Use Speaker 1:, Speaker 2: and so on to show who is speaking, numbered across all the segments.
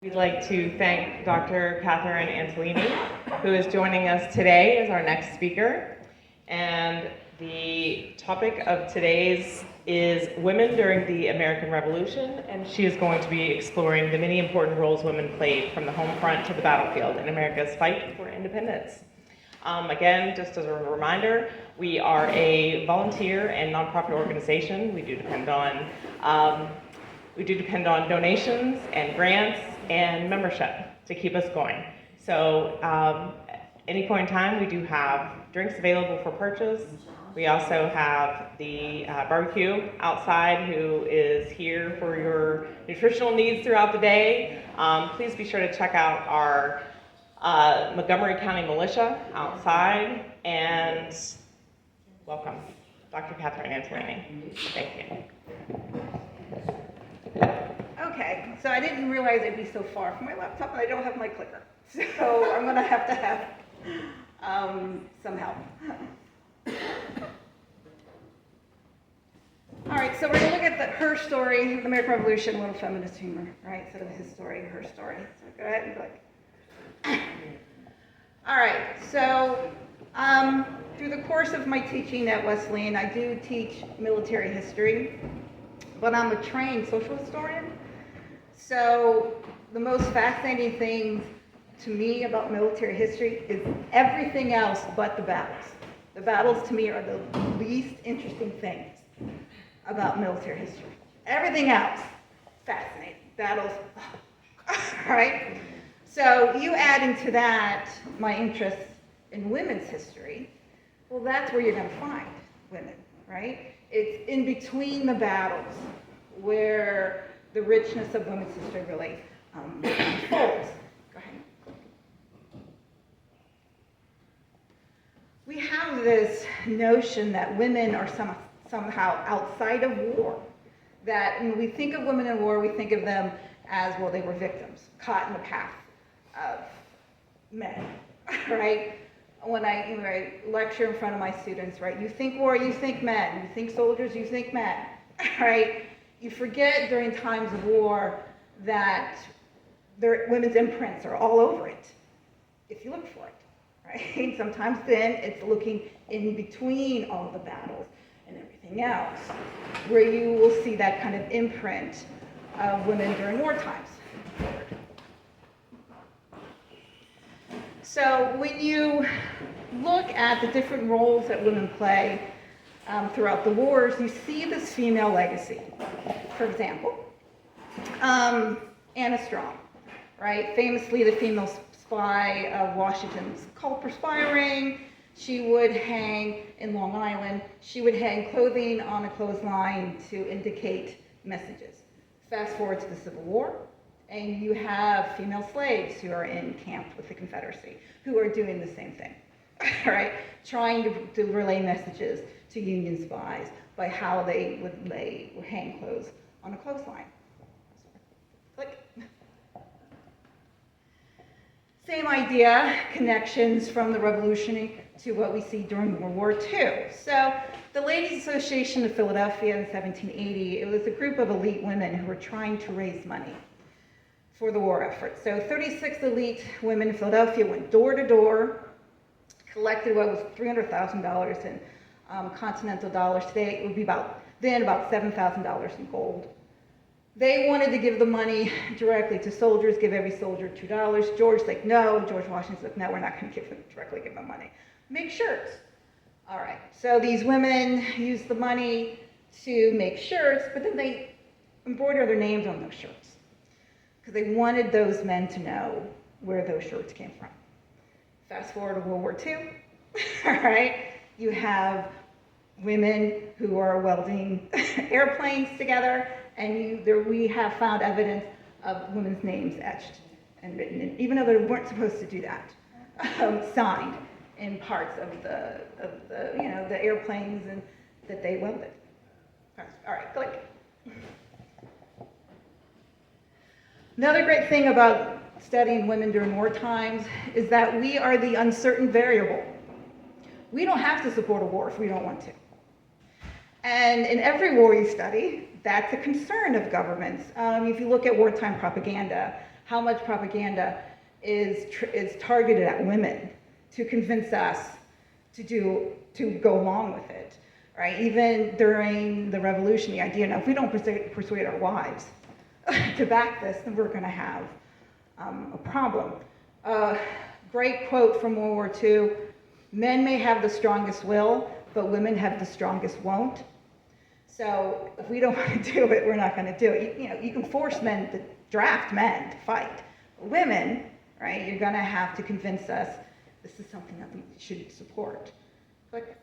Speaker 1: We'd like to thank Dr. Katharine Antelini, who is joining us today as our next speaker. And the topic of today's is women during the American Revolution, and she is going to be exploring the many important roles women played from the home front to the battlefield in America's fight for independence. Again, just as a reminder, we are a volunteer and nonprofit organization. We do depend on donations and grants and membership to keep us going. So at any point in time, we do have drinks available for purchase. We also have the barbecue outside who is here for your nutritional needs throughout the day. Please be sure to check out our Montgomery County Militia outside, and welcome, Dr. Katharine Antelini. Thank you.
Speaker 2: Okay, so I didn't realize I'd be so far from my laptop, and I don't have my clicker. So I'm going to have some help. All right, so we're going to look at her story, the American Revolution, a little feminist humor, right? So his story, her story. So go ahead and click. All right, so through the course of my teaching at Wesleyan, I do teach military history, but I'm a trained social historian. So the most fascinating thing to me about military history is everything else but the battles. The battles to me are the least interesting things about military history. Everything else, fascinating. Battles, all right? So you add into that my interest in women's history, well, that's where you're going to find women, right? It's in between the battles where the richness of women's history really unfolds. Go ahead. We have this notion that women are somehow outside of war. That when we think of women in war, we think of them as, well, they were victims, caught in the path of men, right? When I lecture in front of my students, right, you think war, you think men. You think soldiers, you think men, right? You forget during times of war that women's imprints are all over it, if you look for it, right? Sometimes then it's looking in between all the battles and everything else, where you will see that kind of imprint of women during war times. So when you look at the different roles that women play throughout the wars, you see this female legacy. For example, Anna Strong, right? Famously the female spy of Washington's called perspiring. She would hang in Long Island. She would hang clothing on a clothesline to indicate messages. Fast forward to the Civil War, and you have female slaves who are in camp with the Confederacy, who are doing the same thing, right? Trying to relay messages to Union spies by how they would hang clothes on a clothesline. Click. Same idea, connections from the Revolutionary to what we see during World War II. So the Ladies Association of Philadelphia in 1780, it was a group of elite women who were trying to raise money for the war effort. So 36 elite women in Philadelphia went door to door, collected what was $300,000 in continental dollars. Today it would be about $7,000 in gold. They wanted to give the money directly to soldiers, give every soldier $2. George Washington's like, no, we're not going to directly give them money. Make shirts. All right, so these women used the money to make shirts, but then they embroidered their names on those shirts because they wanted those men to know where those shirts came from. Fast forward to World War II, all right, you have women who are welding airplanes together, and we have found evidence of women's names etched and written, and even though they weren't supposed to do that, signed in parts of the airplanes and that they welded. All right, click. Another great thing about studying women during war times is that we are the uncertain variable. We don't have to support a war if we don't want to. And in every war you study, that's a concern of governments. If you look at wartime propaganda, how much propaganda is targeted at women to convince us to go along with it, right? Even during the revolution, the idea, now if we don't persuade our wives to back this, then we're going to have a problem. Great quote from World War II: "Men may have the strongest will, but women have the strongest won't." So if we don't want to do it, we're not going to do it. You can force men to draft men to fight. Women, right? You're going to have to convince us this is something that we should support. Click.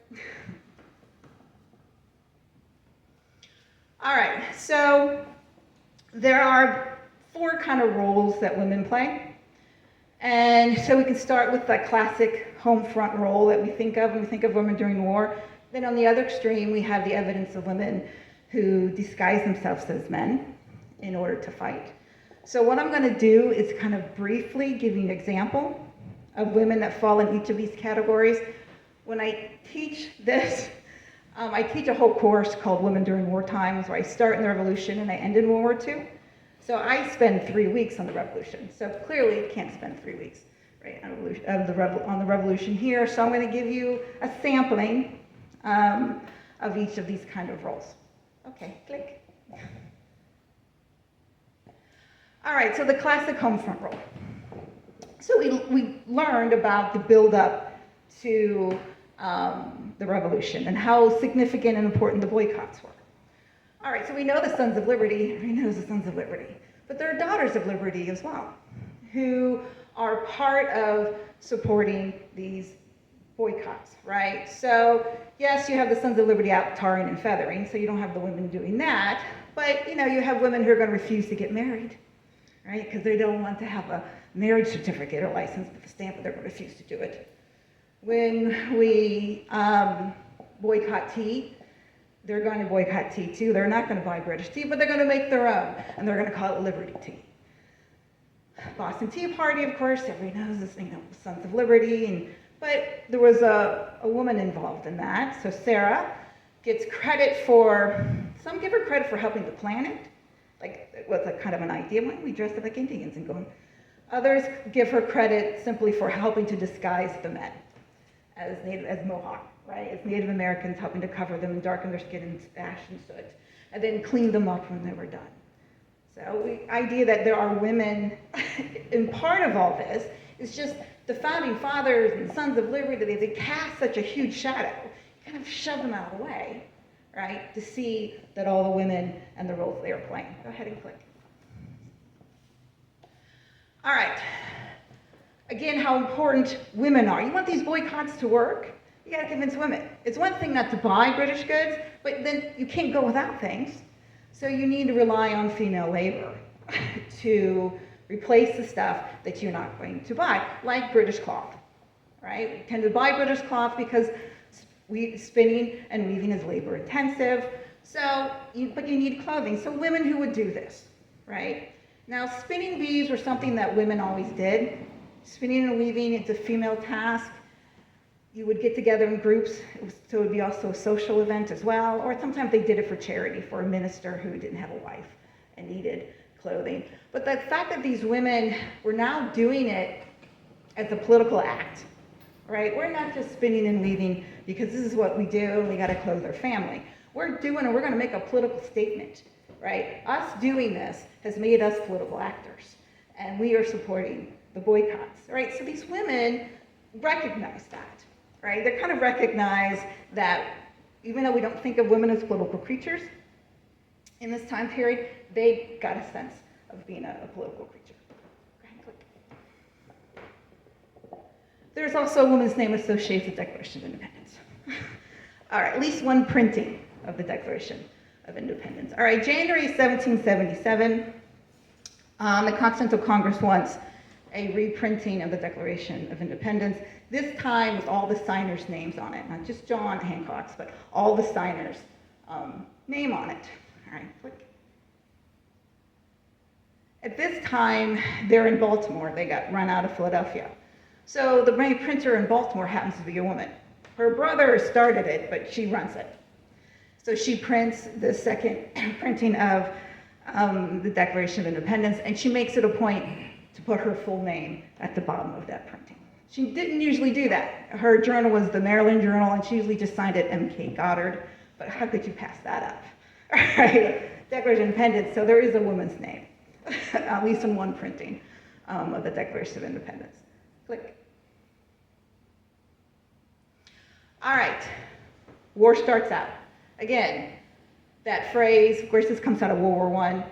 Speaker 2: All right, so there are 4 kind of roles that women play. And so we can start with that classic home front role that we think of when we think of women during war. Then on the other extreme, we have the evidence of women who disguise themselves as men in order to fight. So what I'm going to do is kind of briefly give you an example of women that fall in each of these categories. When I teach this, I teach a whole course called Women During War Times, where I start in the Revolution and I end in World War II. So I spend 3 weeks on the Revolution. So clearly you can't spend 3 weeks, right, on the Revolution here. So I'm going to give you a sampling of each of these kind of roles. Okay, click. All right, so the classic home front role. So we learned about the build-up to the Revolution and how significant and important the boycotts were. All right, so we know the Sons of Liberty. Everybody knows the Sons of Liberty. But there are Daughters of Liberty as well, who are part of supporting these boycotts, right? So yes, you have the Sons of Liberty out tarring and feathering, so you don't have the women doing that. But you have women who are going to refuse to get married, right? Because they don't want to have a marriage certificate or license with a stamp, but they're going to refuse to do it. When we boycott tea, they're going to boycott tea too. They're not going to buy British tea, but they're going to make their own, and they're going to call it Liberty Tea. Boston Tea Party, of course, everybody knows this, Sons of Liberty, but there was a woman involved in that. So Sarah gets credit for, some give her credit for helping to plan it, like it was a kind of an idea, why don't we dress up like Indians and go? Others give her credit simply for helping to disguise the men as Mohawk, right? As Native Americans, helping to cover them and darken their skin in ash and soot, and then clean them up when they were done. So the idea that there are women in part of all this is just the founding fathers and Sons of Liberty, that they cast such a huge shadow, kind of shove them out of the way, right? To see that all the women and the roles they are playing. Go ahead and click. All right. Again, how important women are. You want these boycotts to work? You got to convince women. It's one thing not to buy British goods, but then you can't go without things. So you need to rely on female labor to replace the stuff that you're not going to buy, like British cloth, right? We tend to buy British cloth because spinning and weaving is labor intensive. But you need clothing. So women who would do this, right? Now, spinning bees were something that women always did. Spinning and weaving, it's a female task. You would get together in groups, so it would be also a social event as well, or sometimes they did it for charity, for a minister who didn't have a wife and needed clothing. But the fact that these women were now doing it as a political act, right? We're not just spinning and weaving because this is what we do and we got to clothe our family. We're going to make a political statement, right? Us doing this has made us political actors, and we are supporting the boycotts, right? So these women recognize that, right? They kind of recognize that even though we don't think of women as political creatures in this time period, they got a sense of being a political creature. Go ahead and click. There's also a woman's name associated with the Declaration of Independence. All right, at least one printing of the Declaration of Independence. All right, January 1777, the Continental Congress wants a reprinting of the Declaration of Independence, this time with all the signers' names on it, not just John Hancock's, but all the signers' name on it. All right, click. At this time, they're in Baltimore. They got run out of Philadelphia. So the main printer in Baltimore happens to be a woman. Her brother started it, but she runs it. So she prints the second printing of the Declaration of Independence, and she makes it a point put her full name at the bottom of that printing. She didn't usually do that. Her journal was the Maryland Journal, and she usually just signed it M.K. Goddard, but how could you pass that up? All right, Declaration of Independence, so there is a woman's name, at least in one printing of the Declaration of Independence. Click. All right, war starts out. Again, that phrase, of course, this comes out of World War I.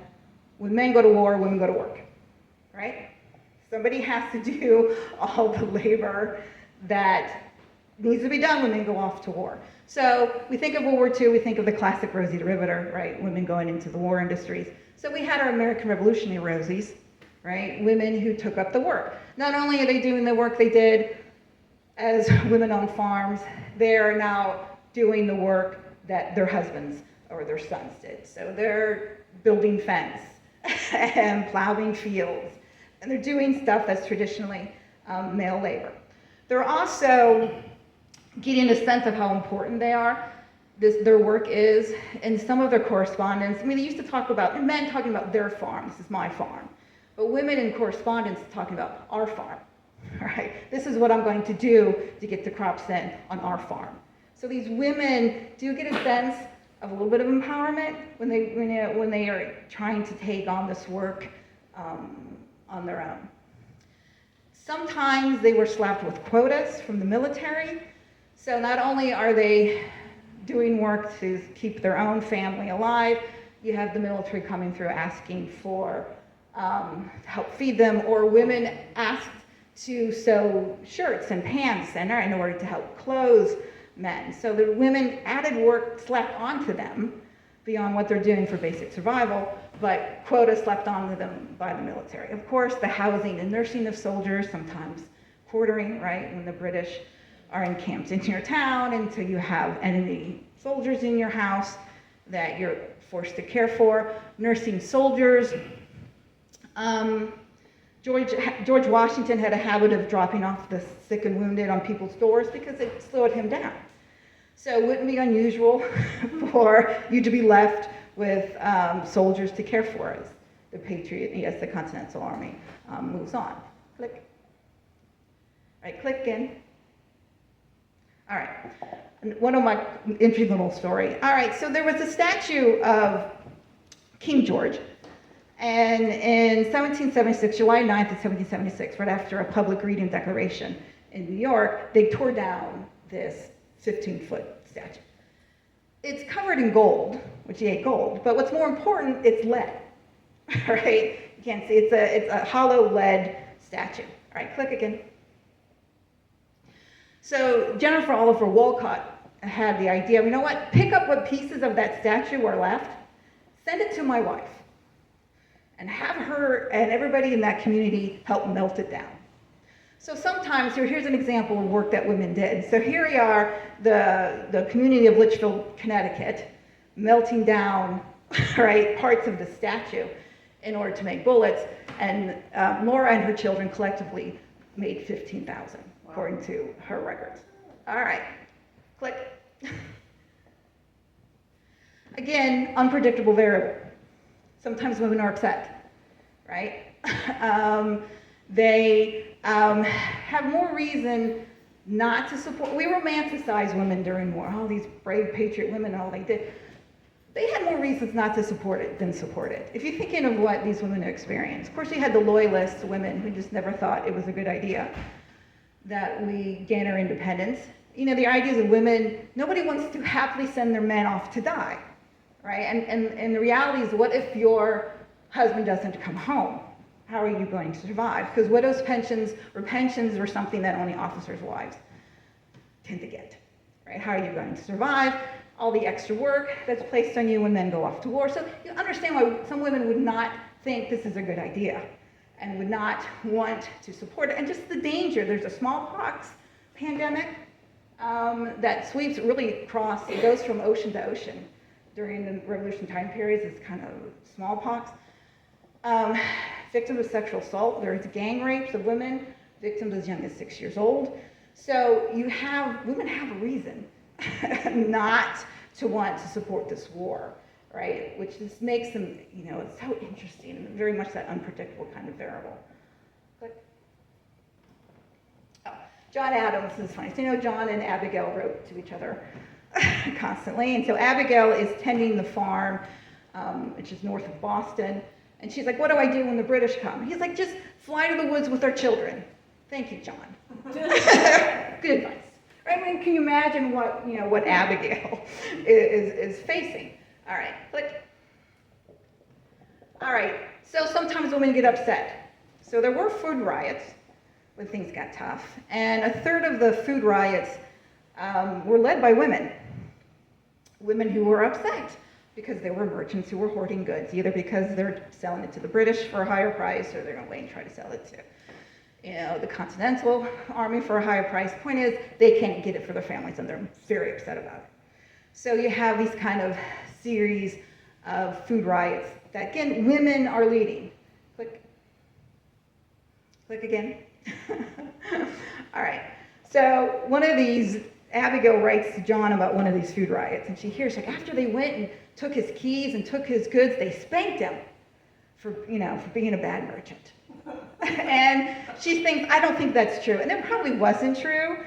Speaker 2: When men go to war, women go to work, right? Somebody has to do all the labor that needs to be done when men go off to war. So we think of World War II, we think of the classic Rosie the Riveter, right? Women going into the war industries. So we had our American Revolutionary Rosies, right? Women who took up the work. Not only are they doing the work they did as women on farms, they are now doing the work that their husbands or their sons did. So they're building fence and plowing fields, and they're doing stuff that's traditionally male labor. They're also getting a sense of how important they are, their work is, in some of their correspondence. I mean, they used to talk about, men talking about their farm, this is my farm, but women in correspondence talking about our farm, right? This is what I'm going to do to get the crops in on our farm. So these women do get a sense of a little bit of empowerment when they are trying to take on this work on their own. Sometimes they were slapped with quotas from the military. So not only are they doing work to keep their own family alive, you have the military coming through asking for to help feed them, or women asked to sew shirts and pants in order to help clothe men. So the women added work slapped onto them beyond what they're doing for basic survival, but quotas slapped onto them by the military. Of course, the housing and nursing of soldiers, sometimes quartering, right, when the British are encamped in your town, and so you have enemy soldiers in your house that you're forced to care for. Nursing soldiers. George Washington had a habit of dropping off the sick and wounded on people's doors because it slowed him down. So it wouldn't be unusual for you to be left with soldiers to care for as the the Continental Army moves on. Click. All right, click again. All right, one of my interesting little story. All right, so there was a statue of King George, and in 1776, July 9th of 1776, right after a public reading declaration in New York, they tore down this 15-foot statue. It's covered in gold, which he ate gold, but what's more important, it's lead, right? You can't see, it's a hollow lead statue. All right, click again. So Jennifer Oliver Wolcott had the idea, you know what, pick up what pieces of that statue are left, send it to my wife, and have her and everybody in that community help melt it down. So sometimes, here's an example of work that women did. So here we are, the community of Litchfield, Connecticut, melting down, right, parts of the statue in order to make bullets, and Laura and her children collectively made 15,000. According to her records. All right, click. Again, unpredictable variable. Sometimes women are upset, right? They have more reason not to support. We romanticize women during war. Oh, these brave patriot women, all they did. They had more reasons not to support it than support it. If you're thinking of what these women experienced, of course you had the loyalist women who just never thought it was a good idea that we gain our independence. You know, the ideas of women, nobody wants to happily send their men off to die, right? And the reality is, what if your husband doesn't come home? How are you going to survive? Because widows' pensions are something that only officers' wives tend to get, right? How are you going to survive? All the extra work that's placed on you when men go off to war. So you understand why some women would not think this is a good idea and would not want to support it. And just the danger, there's a smallpox pandemic that sweeps really across, it goes from ocean to ocean during the Revolution time periods. It's kind of smallpox. Victims of sexual assault, there's gang rapes of women, victims as young as 6 years old. So women have a reason not to want to support this war, right? Which just makes them, it's so interesting and very much that unpredictable kind of variable. John Adams is funny. So, John and Abigail wrote to each other constantly. And so Abigail is tending the farm, which is north of Boston. And she's like, what do I do when the British come? He's like, just fly to the woods with our children. Thank you, John. Good advice. Right? I mean, can you imagine what Abigail is facing? All right, click. All right, so sometimes women get upset. So there were food riots when things got tough, and a third of the food riots were led by women. Women who were upset because they were merchants who were hoarding goods, either because they're selling it to the British for a higher price, or they're going to wait and try to sell it to the Continental Army for a higher price. Point is, they can't get it for their families, and they're very upset about it. So you have these kind of series of food riots that, again, women are leading. Click. Click again. All right. So one of these, Abigail writes to John about one of these food riots, and she hears, like, after they went and took his keys and took his goods, they spanked him for being a bad merchant. And she thinks, I don't think that's true. And it probably wasn't true.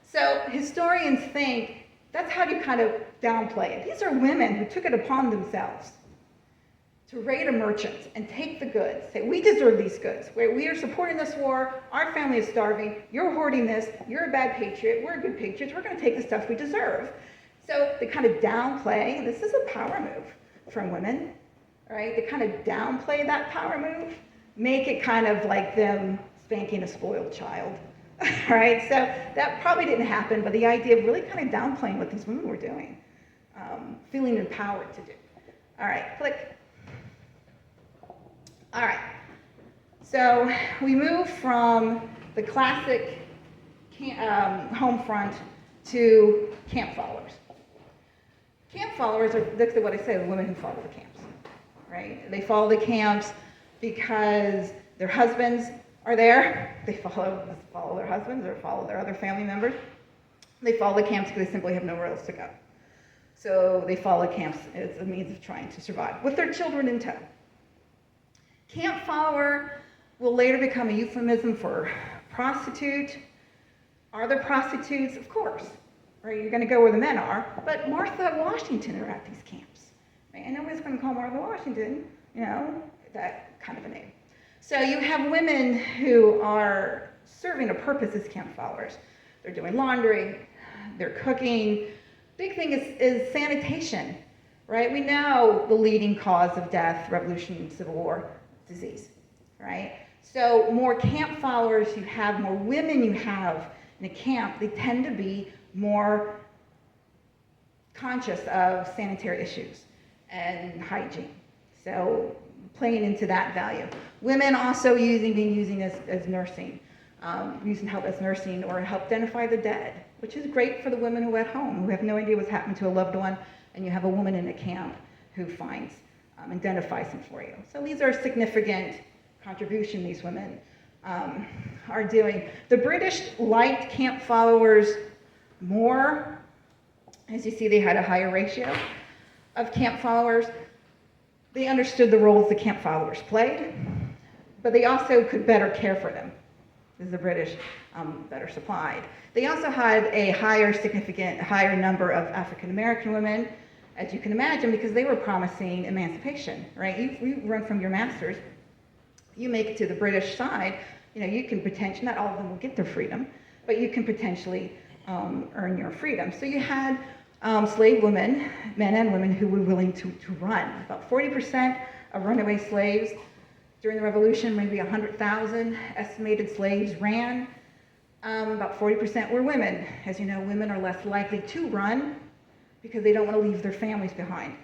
Speaker 2: So historians think that's how you kind of downplay it. These are women who took it upon themselves to raid a merchant and take the goods, say, we deserve these goods. We are supporting this war, our family is starving, you're hoarding this, you're a bad patriot, we're good patriots, we're going to take the stuff we deserve. So they kind of downplay, this is a power move from women, right? They kind of downplay that power move, make it kind of like them spanking a spoiled child, right? So that probably didn't happen, but the idea of really kind of downplaying what these women were doing, feeling empowered to do. All right, click. All right, so we move from the classic home front to camp followers. Camp followers are, that's what I say, the women who follow the camps, right? They follow the camps because their husbands are there. They follow their husbands or follow their other family members. They follow the camps because they simply have nowhere else to go. So they follow camps as a means of trying to survive, with their children in tow. Camp follower will later become a euphemism for prostitute. Are there prostitutes? Of course. Right? You're going to go where the men are. But Martha Washington are at these camps. Right? And nobody's going to call Martha Washington, that kind of a name. So you have women who are serving a purpose as camp followers. They're doing laundry, they're cooking. Big thing is sanitation, right? We know the leading cause of death, Revolution, Civil War, disease, right? So more camp followers you have, more women you have in a camp, they tend to be more conscious of sanitary issues and hygiene. So playing into that value. Women also being using as nursing, using help as nursing or help identify the dead, which is great for the women who are at home, who have no idea what's happened to a loved one, and you have a woman in a camp who finds, identifies them for you. So these are significant contribution these women are doing. The British liked camp followers more. As you see, they had a higher ratio of camp followers. They understood the roles the camp followers played, but they also could better care for them, as the British better supplied. They also had a higher number of African American women, as you can imagine, because they were promising emancipation, right? You run from your masters, you make it to the British side, you can potentially, not all of them will get their freedom, but you can potentially earn your freedom. So you had slave women, men and women, who were willing to run. About 40% of runaway slaves during the Revolution, maybe 100,000 estimated slaves ran. About 40% were women. As you know, women are less likely to run because they don't want to leave their families behind.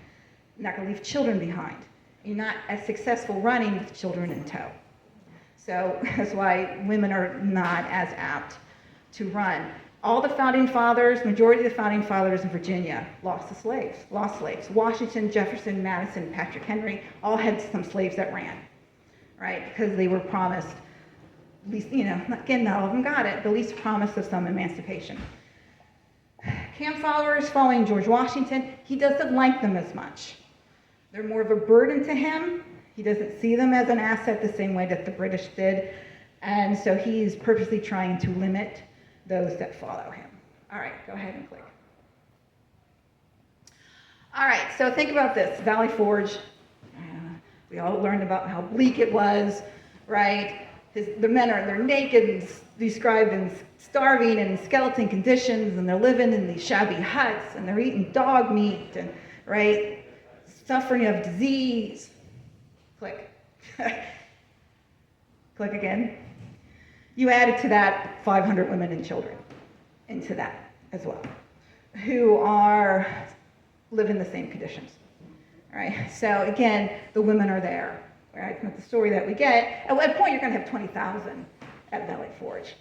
Speaker 2: They're not going to leave children behind. You're not as successful running with children in tow. So that's why women are not as apt to run. All the founding fathers, majority of the founding fathers in Virginia lost slaves. Washington, Jefferson, Madison, Patrick Henry all had some slaves that ran, right? Because they were promised, at least, again, not all of them got it, but at least promise of some emancipation. Camp followers following George Washington, he doesn't like them as much. They're more of a burden to him. He doesn't see them as an asset the same way that the British did. And so he's purposely trying to limit those that follow him. All right, go ahead and click. All right, so think about this, Valley Forge. We all learned about how bleak it was, right? The men they're naked and described in starving and skeleton conditions, and they're living in these shabby huts, and they're eating dog meat, and right, suffering of disease. Click. Click again. You added to that 500 women and children into that as well, who live in the same conditions. All right. So again, the women are there. Right? With the story that we get, at one point you're going to have 20,000 at Valley Forge.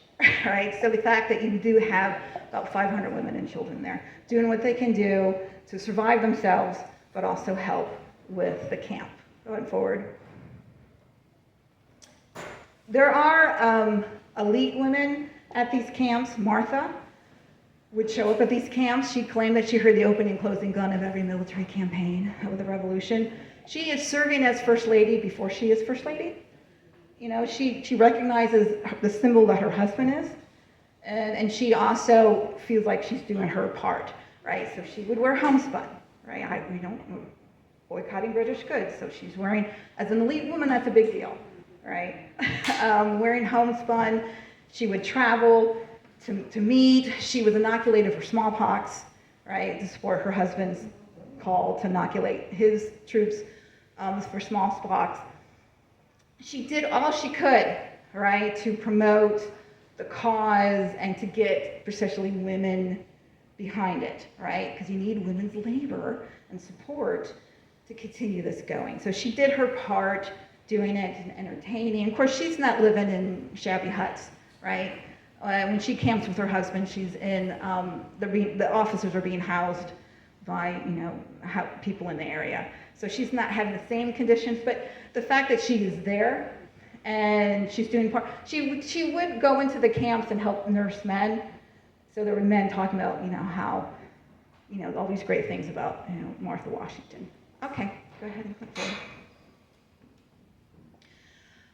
Speaker 2: Right. So the fact that you do have about 500 women and children there, doing what they can do to survive themselves, but also help with the camp. Going forward. There are elite women at these camps. Martha would show up at these camps. She claimed that she heard the opening and closing gun of every military campaign of the Revolution. She is serving as First Lady before she is First Lady. You know, she recognizes the symbol that her husband is, and she also feels like she's doing her part, right? So she would wear homespun, right? We don't boycotting British goods, so she's wearing, as an elite woman, that's a big deal, right? Wearing homespun, she would travel to meet. She was inoculated for smallpox, right, to support her husband's call to inoculate his troops for smallpox. She did all she could, right, to promote the cause and to get especially women behind it, right, because you need women's labor and support to continue this going. So she did her part doing it and entertaining. Of course, she's not living in shabby huts, right? When she camps with her husband, she's in, the officers are being housed by, people in the area. So she's not having the same conditions, but the fact that she is there and she's doing part, she would go into the camps and help nurse men. So there were men talking about, how, all these great things about, Martha Washington. Okay, go ahead and click forward.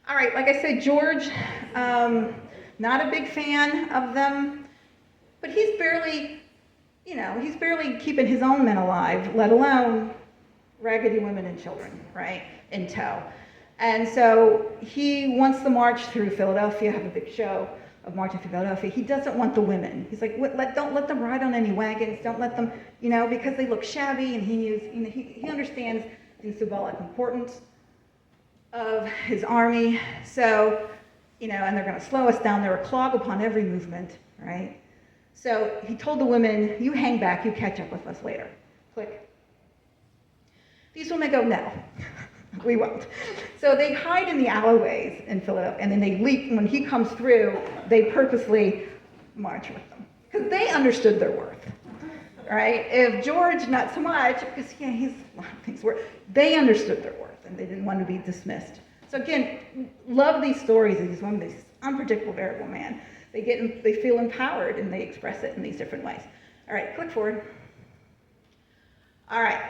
Speaker 2: All right, like I said, George, not a big fan of them, but he's barely keeping his own men alive, let alone raggedy women and children, right, in tow. And so he wants to march through Philadelphia, have a big show of marching through Philadelphia. He doesn't want the women. He's like, don't let them ride on any wagons. Don't let them, because they look shabby. And he understands the symbolic importance of his army. So, and they're going to slow us down. They're a clog upon every movement, right? So he told the women, you hang back, you catch up with us later. Click. These women go, no, we won't. So they hide in the alleyways in Philadelphia, and then they leap. When he comes through, they purposely march with them, because they understood their worth, right? If George, not so much, because he's a lot of things worth, they understood their worth, and they didn't want to be dismissed. So again, love these stories of these women, this unpredictable, variable man. They feel empowered, and they express it in these different ways. All right, click forward. All right.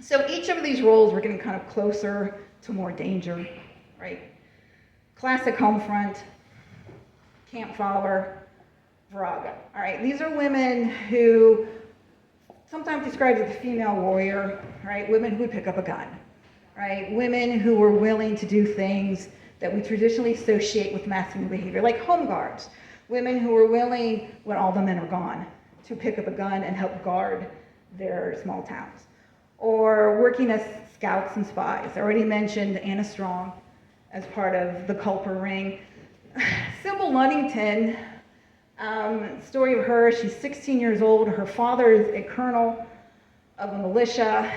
Speaker 2: So each of these roles, we're getting kind of closer to more danger, right? Classic home front, camp follower, virago. All right, these are women who sometimes described as a female warrior, right? Women who would pick up a gun, right? Women who were willing to do things that we traditionally associate with masculine behavior, like home guards. Women who were willing, when all the men are gone, to pick up a gun and help guard their small towns. Or working as scouts and spies. I already mentioned Anna Strong as part of the Culper Ring. Sybil Ludington, story of her, she's 16 years old. Her father is a colonel of a militia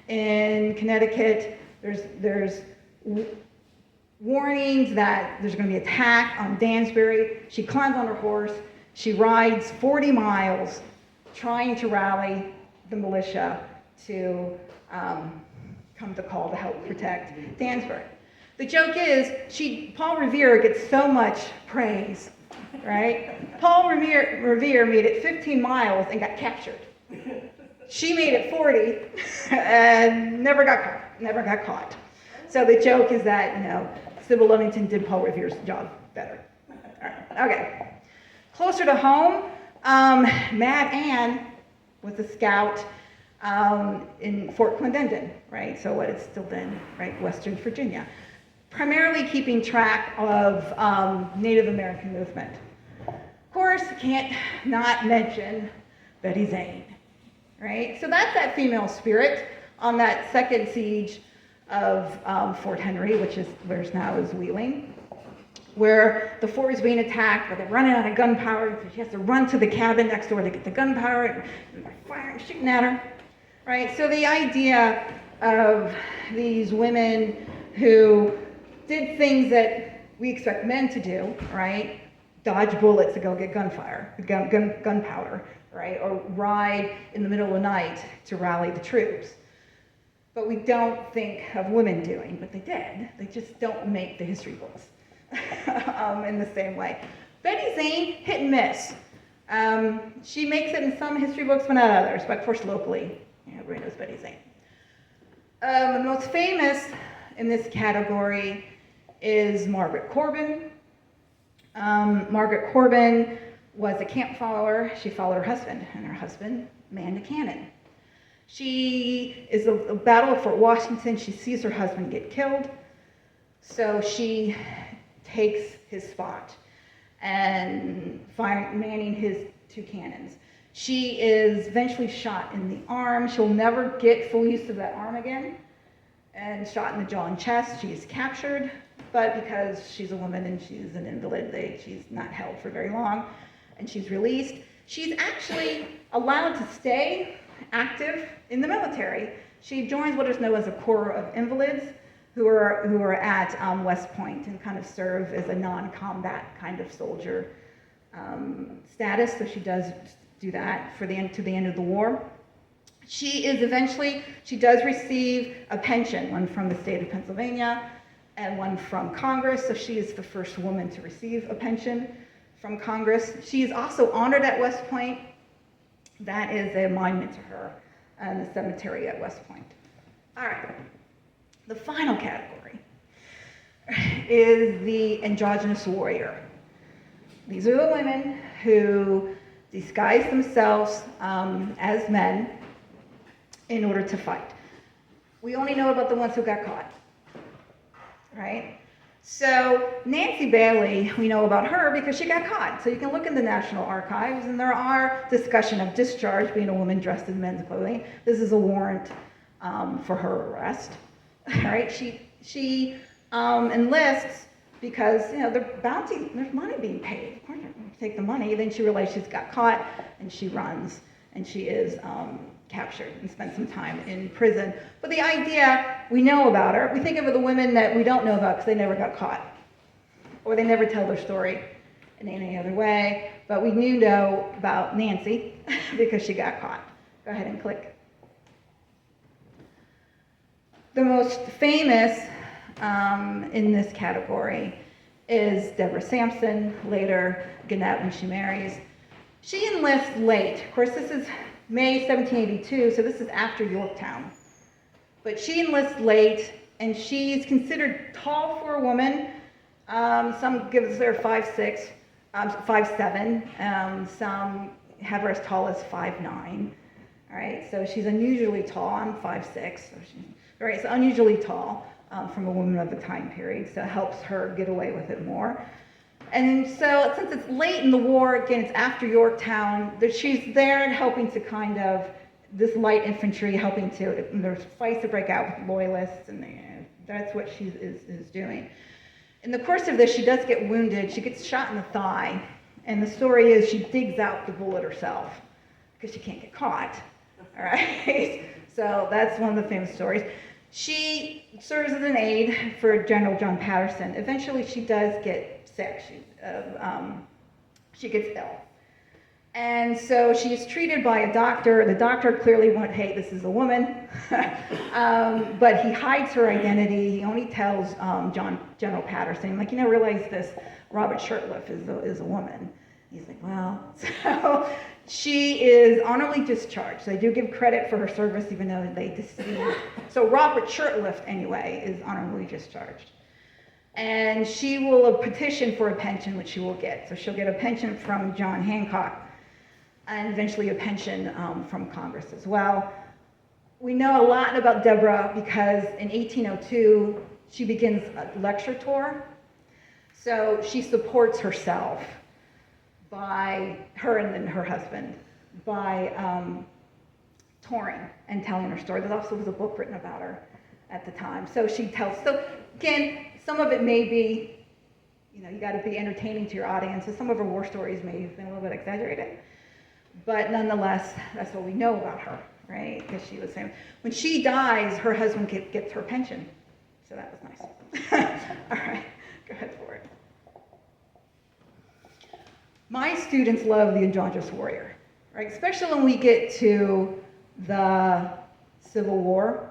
Speaker 2: in Connecticut. There's warnings that there's going to be an attack on Dansbury. She climbs on her horse. She rides 40 miles trying to rally the militia to come to call to help protect Dansbury. The joke is, Paul Revere gets so much praise, right? Paul Revere made it 15 miles and got captured. She made it 40 and never got caught. So the joke is that, Sybil Ludington did Paul Revere's job better. All right, okay. Closer to home, Mad Ann was a scout in Fort Clendenin, right? So what is still then, right, Western Virginia. Primarily keeping track of Native American movement. Of course, can't not mention Betty Zane, right? So that's that female spirit on that second siege of Fort Henry, which is where now is Wheeling, where the fort is being attacked, but they're running out of gunpowder, so she has to run to the cabin next door to get the gunpowder, and they're firing, shooting at her, right? So the idea of these women who did things that we expect men to do, right? Dodge bullets to go get gunpowder, right? Or ride in the middle of the night to rally the troops. But we don't think of women doing, but they did. They just don't make the history books in the same way. Betty Zane, hit and miss. She makes it in some history books, but not others. But of course, locally, everybody knows Betty Zane. The most famous in this category is Margaret Corbin. Margaret Corbin was a camp follower. She followed her husband, and her husband manned a cannon. She is a battle of Fort Washington. She sees her husband get killed, so she takes his spot and manning his 2 cannons. She is eventually shot in the arm. She'll never get full use of that arm again, and shot in the jaw and chest. She is captured, but because she's a woman and she's an invalid, she's not held for very long, and she's released. She's actually allowed to stay active in the military. She joins what is known as a Corps of Invalids, who are at West Point and kind of serve as a non-combat kind of soldier status. So she does do that to the end of the war. She does receive a pension, one from the state of Pennsylvania and one from Congress. So she is the first woman to receive a pension from Congress. She is also honored at West Point. That is a monument to her in the cemetery at West Point. All right. The final category is the androgynous warrior. These are the women who disguise themselves as men in order to fight. We only know about the ones who got caught, right? So Nancy Bailey, we know about her because she got caught. So you can look in the National Archives, and there are discussion of discharge, being a woman dressed in men's clothing. This is a warrant for her arrest. All right, she enlists because there's money being paid. Of course, you're going to take the money. Then she realizes she's got caught, and she runs, and she is captured and spent some time in prison. But the idea we know about her, we think of the women that we don't know about because they never got caught, or they never tell their story in any other way. But we do know about Nancy because she got caught. Go ahead and click. The most famous in this category is Deborah Sampson, later Gannett when she marries. She enlists late. Of course, this is May 1782, so this is after Yorktown. But she enlists late, and she's considered tall for a woman. Some give her 5'6", 5'7". Some have her as tall as 5'9". All right, so she's unusually tall. I'm 5'6", so she's right. So unusually tall from a woman of the time period, so it helps her get away with it more. And so since it's late in the war, again, it's after Yorktown, she's there helping to kind of, this light infantry helping to, there's fights that break out with loyalists, and that's what she is doing. In the course of this, she does get wounded. She gets shot in the thigh, and the story is she digs out the bullet herself because she can't get caught. All right, so that's one of the famous stories. She serves as an aide for General John Patterson. Eventually, she does get sick. She gets ill. And so she is treated by a doctor. The doctor clearly went, hey, this is a woman. But he hides her identity. He only tells General Patterson, like, realize this, Robert Shurtleff is a woman. He's like, well, so she is honorably discharged. They do give credit for her service, even though they deceived. So Robert Shurtleff, anyway, is honorably discharged. And she will petition for a pension, which she will get. So she'll get a pension from John Hancock and eventually a pension from Congress as well. We know a lot about Deborah because in 1802, she begins a lecture tour. So she supports herself by, her and then her husband, by touring and telling her story. There also was a book written about her at the time. So she tells, so again, some of it may be, you know, you got to be entertaining to your audience. So some of her war stories may have been a little bit exaggerated. But nonetheless, that's what we know about her, right? Because she was saying, when she dies, her husband gets her pension. So that was nice. All right, go ahead for it. My students love the androgynous warrior, right? Especially when we get to the Civil War,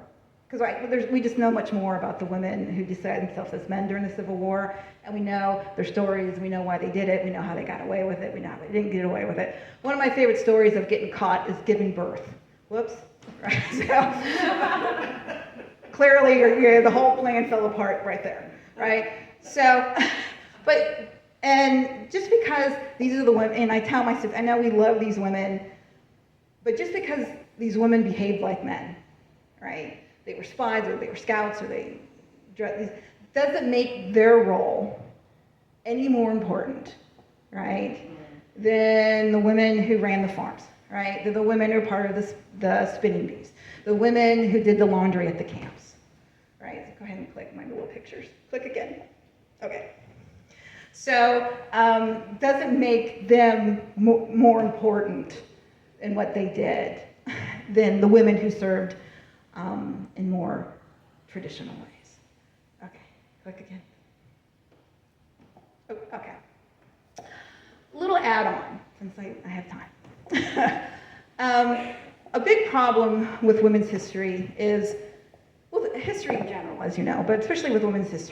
Speaker 2: because we just know much more about the women who decided themselves as men during the Civil War, and we know their stories, we know why they did it, we know how they got away with it, we know how they didn't get away with it. One of my favorite stories of getting caught is giving birth. Whoops. Right? So, clearly, the whole plan fell apart right there, right? So, and just because these are the women, and I tell my students, I know we love these women, but just because these women behaved like men, right? They were spies, or they were scouts, or they doesn't make their role any more important, right, than the women who ran the farms, right? They're the women who are part of the spinning bees, the women who did the laundry at the camps, right? So go ahead and click my little pictures. Click again. Okay. So doesn't make them more important in what they did than the women who served in more traditional ways. Okay, click again. Oh, okay. Little add-on, since I have time. A big problem with women's history is, well, history in general, as you know, but especially with women's history,